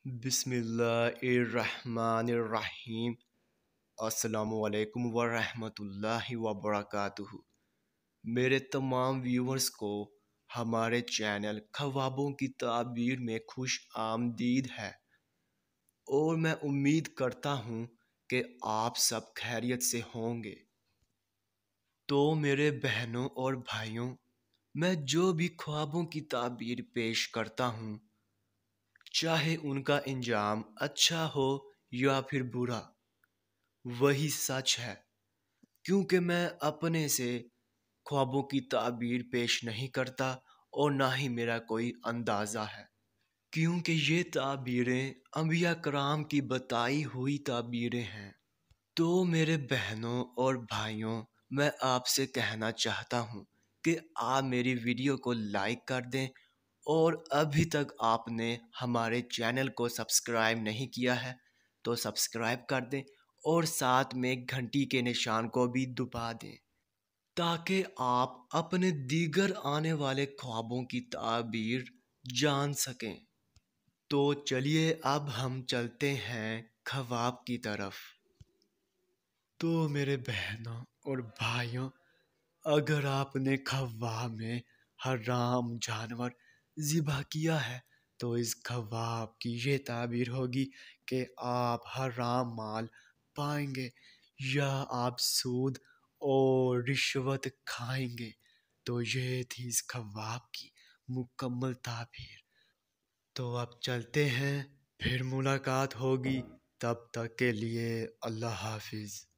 बिस्मिल्लाहिर्रहमानिर्रहीम। अस्सलामुअलैकुम वरहमतुल्लाहि वबरकातुहू। मेरे तमाम व्यूवर्स को हमारे चैनल ख्वाबों की ताबीर में खुश आमदीद है और मैं उम्मीद करता हूँ कि आप सब खैरियत से होंगे। तो मेरे बहनों और भाइयों, मैं जो भी ख्वाबों की ताबीर पेश करता हूँ, चाहे उनका इंजाम अच्छा हो या फिर बुरा, वही सच है। क्योंकि मैं अपने से ख्वाबों की ताबीर पेश नहीं करता और ना ही मेरा कोई अंदाज़ा है, क्योंकि ये ताबीरें अंबिया कराम की बताई हुई ताबीरें हैं। तो मेरे बहनों और भाइयों, मैं आपसे कहना चाहता हूँ कि आप मेरी वीडियो को लाइक कर दें और अभी तक आपने हमारे चैनल को सब्सक्राइब नहीं किया है तो सब्सक्राइब कर दें और साथ में घंटी के निशान को भी दबा दें, ताकि आप अपने दीगर आने वाले ख्वाबों की ताबीर जान सकें। तो चलिए अब हम चलते हैं ख्वाब की तरफ। तो मेरे बहनों और भाइयों, अगर आपने ख्वाब में हराम जानवर ज़िबा किया है तो इस ख्वाब की ये ताबीर होगी कि आप हराम माल पाएंगे या आप सूद और रिश्वत खाएंगे। तो ये थी इस ख्वाब की मुकम्मल ताबीर। तो अब चलते हैं, फिर मुलाकात होगी। तब तक के लिए अल्लाह हाफिज़।